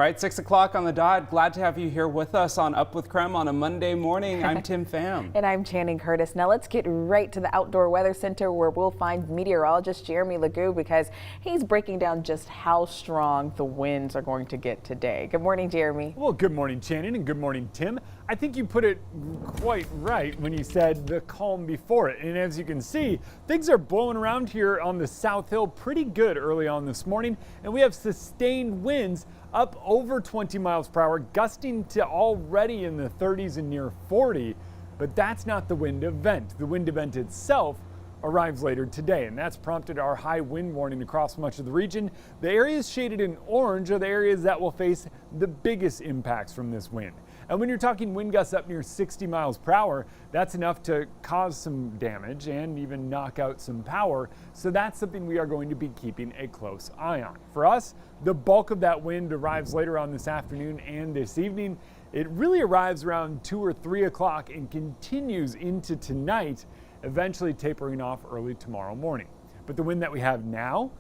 All right, 6 o'clock on the dot. Glad to have you here with us on Up with KREM on a Monday morning. I'm Tim Pham. And I'm Channing Curtis. Now let's get right to the Outdoor Weather Center where we'll find meteorologist Jeremy Legoo because he's breaking down just how strong the winds are going to get today. Good morning, Jeremy. Well, good morning, Channing, and good morning, Tim. I think you put it quite right when you said the calm before it. And as you can see, things are blowing around here on the South Hill pretty good early on this morning. And we have sustained winds up over 20 miles per hour, gusting to already in the 30s and near 40. But that's not the wind event. The wind event itself arrives later today, and that's prompted our high wind warning across much of the region. The areas shaded in orange are the areas that will face the biggest impacts from this wind. And when you're talking wind gusts up near 60 miles per hour, that's enough to cause some damage and even knock out some power. So that's something we are going to be keeping a close eye on. For us, the bulk of that wind arrives later on this afternoon and this evening. It really arrives around 2 or 3 o'clock and continues into tonight, eventually tapering off early tomorrow morning. But the wind that we have now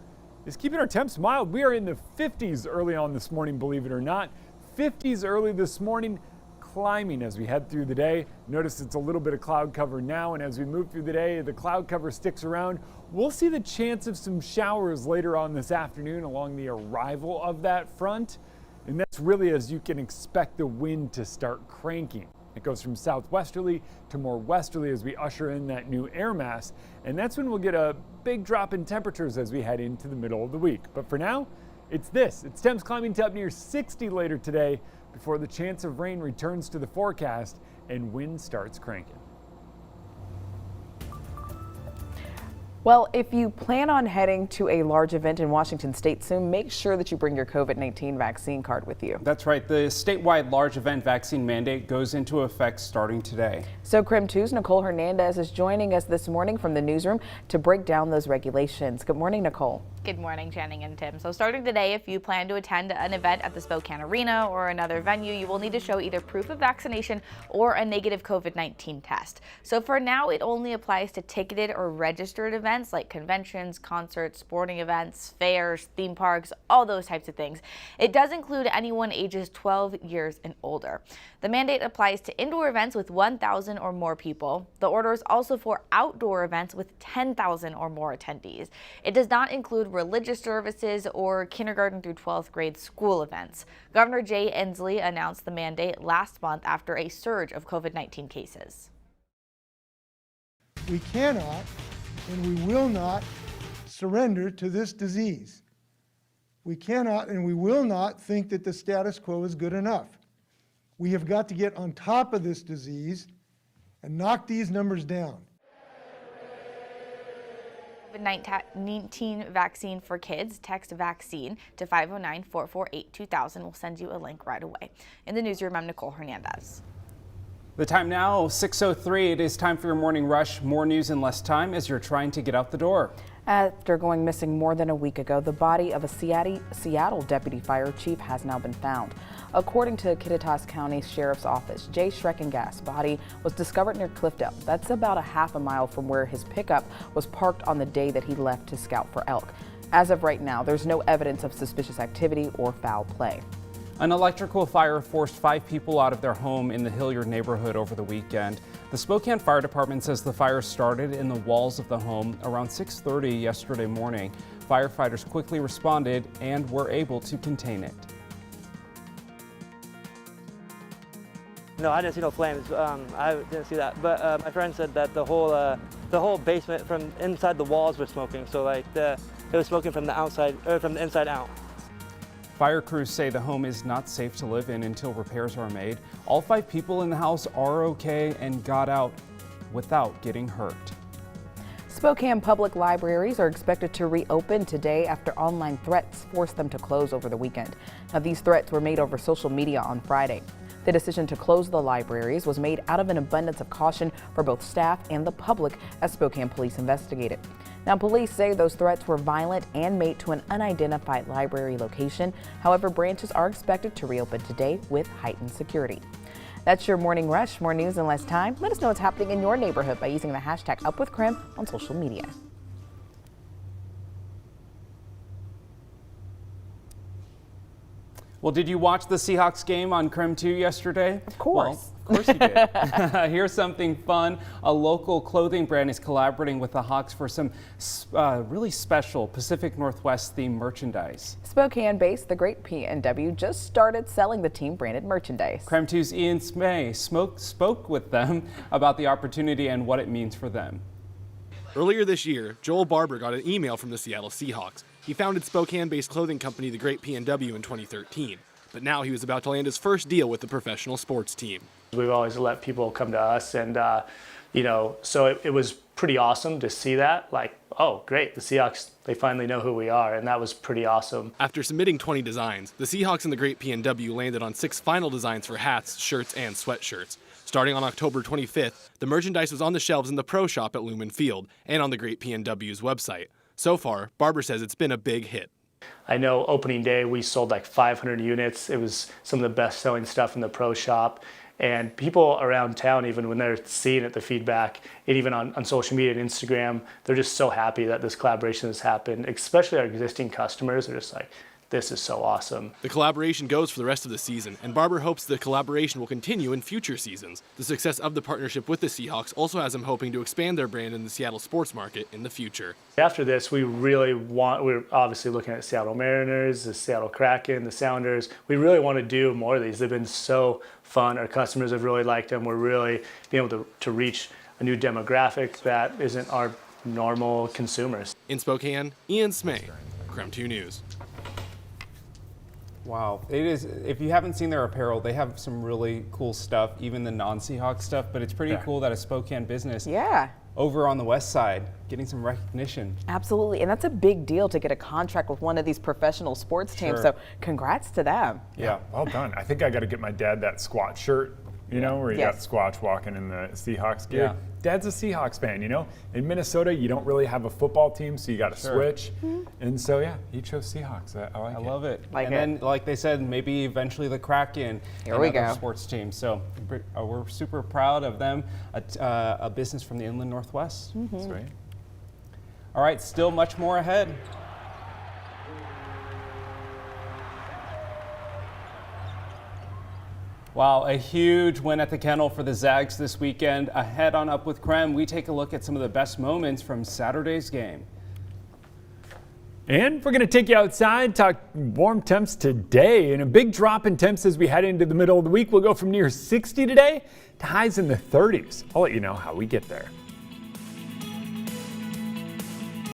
is keeping our temps mild. We are in the 50s early on this morning, believe it or not. 50s early this morning, climbing as we head through the day. Notice it's a little bit of cloud cover now, and as we move through the day, the cloud cover sticks around. We'll see the chance of some showers later on this afternoon along the arrival of that front. And that's really as you can expect the wind to start cranking. It goes from southwesterly to more westerly as we usher in that new air mass. And that's when we'll get a big drop in temperatures as we head into the middle of the week. But for now, it's temps climbing to up near 60 later today before the chance of rain returns to the forecast and wind starts cranking. Well, if you plan on heading to a large event in Washington state soon, make sure that you bring your COVID-19 vaccine card with you. That's right. The statewide large event vaccine mandate goes into effect starting today. So KREM 2's Nicole Hernandez is joining us this morning from the newsroom to break down those regulations. Good morning, Nicole. Good morning, Channing and Tim. So starting today, if you plan to attend an event at the Spokane Arena or another venue, you will need to show either proof of vaccination or a negative COVID-19 test. So for now, it only applies to ticketed or registered events like conventions, concerts, sporting events, fairs, theme parks, all those types of things. It does include anyone ages 12 years and older. The mandate applies to indoor events with 1,000 or more people. The order is also for outdoor events with 10,000 or more attendees. It does not include religious services or kindergarten through 12th grade school events. Governor Jay Inslee announced the mandate last month after a surge of COVID-19 cases. We cannot and we will not surrender to this disease. We cannot and we will not think that the status quo is good enough. We have got to get on top of this disease and knock these numbers down. COVID-19 vaccine for kids, text vaccine to 509-448-2000. We'll send you a link right away. In the newsroom, I'm Nicole Hernandez. The time now, 6:03. It is time for your morning rush. More news in less time as you're trying to get out the door. After going missing more than a week ago, the body of a Seattle deputy fire chief has now been found. According to Kittitas County Sheriff's Office, Jay Schreckengas' body was discovered near Cliffdale. That's about a half a mile from where his pickup was parked on the day that he left to scout for elk. As of right now, there's no evidence of suspicious activity or foul play. An electrical fire forced 5 people out of their home in the Hilliard neighborhood over the weekend. The Spokane Fire Department says the fire started in the walls of the home around 6:30 yesterday morning. Firefighters quickly responded and were able to contain it. No, I didn't see no flames. I didn't see that. But my friend said that the whole basement from inside the walls was smoking. So like it was smoking from the outside or from the inside out. Fire crews say the home is not safe to live in until repairs are made. All 5 people in the house are okay and got out without getting hurt. Spokane public libraries are expected to reopen today after online threats forced them to close over the weekend. Now, these threats were made over social media on Friday. The decision to close the libraries was made out of an abundance of caution for both staff and the public as Spokane police investigated. Now, police say those threats were violent and made to an unidentified library location. However, branches are expected to reopen today with heightened security. That's your morning rush. More news in less time. Let us know what's happening in your neighborhood by using the hashtag #UpWithKREM on social media. Well, did you watch the Seahawks game on KREM 2 yesterday? Of course. Well, of course you did. Here's something fun. A local clothing brand is collaborating with the Hawks for some really special Pacific Northwest themed merchandise. Spokane-based The Great P&W just started selling the team-branded merchandise. KREM 2's Ian Smay spoke with them about the opportunity and what it means for them. Earlier this year, Joel Barber got an email from the Seattle Seahawks. He founded Spokane-based clothing company The Great P&W in 2013, but now he was about to land his first deal with the professional sports team. We've always let people come to us, and so it was pretty awesome to see that. Like, oh, great, the Seahawks, they finally know who we are, and that was pretty awesome. After submitting 20 designs, the Seahawks and The Great P&W landed on 6 final designs for hats, shirts, and sweatshirts. Starting on October 25th, the merchandise was on the shelves in the Pro Shop at Lumen Field and on The Great P&W's website. So far, Barber says it's been a big hit. I know opening day we sold like 500 units. It was some of the best selling stuff in the Pro Shop. And people around town, even when they're seeing it, the feedback, and even on social media and Instagram, they're just so happy that this collaboration has happened, especially our existing customers are just like, this is so awesome. The collaboration goes for the rest of the season, and Barber hopes the collaboration will continue in future seasons. The success of the partnership with the Seahawks also has him hoping to expand their brand in the Seattle sports market in the future. After this, we're obviously looking at Seattle Mariners, the Seattle Kraken, the Sounders. We really want to do more of these. They've been so fun. Our customers have really liked them. We're really being able to reach a new demographic that isn't our normal consumers. In Spokane, Ian Smay, KREM 2 News. Wow, it is. If you haven't seen their apparel, they have some really cool stuff, even the non-Seahawks stuff, but it's pretty cool that a Spokane business over on the west side getting some recognition. Absolutely, and that's a big deal to get a contract with one of these professional sports teams, so congrats to them. Yeah, well done. I think I got to get my dad that Squatch shirt, where you got Squatch walking in the Seahawks gear. Yeah. Dad's a Seahawks fan, In Minnesota, you don't really have a football team, so you got to switch. And so, he chose Seahawks. I like it. I love it. Then, like they said, maybe eventually the Kraken and other sports teams. So we're super proud of them, a business from the Inland Northwest. That's right. All right, still much more ahead. Wow, a huge win at the Kennel for the Zags this weekend. Ahead on Up with KREM, we take a look at some of the best moments from Saturday's game. And we're going to take you outside, talk warm temps today, and a big drop in temps as we head into the middle of the week. We'll go from near 60 today to highs in the 30s. I'll let you know how we get there.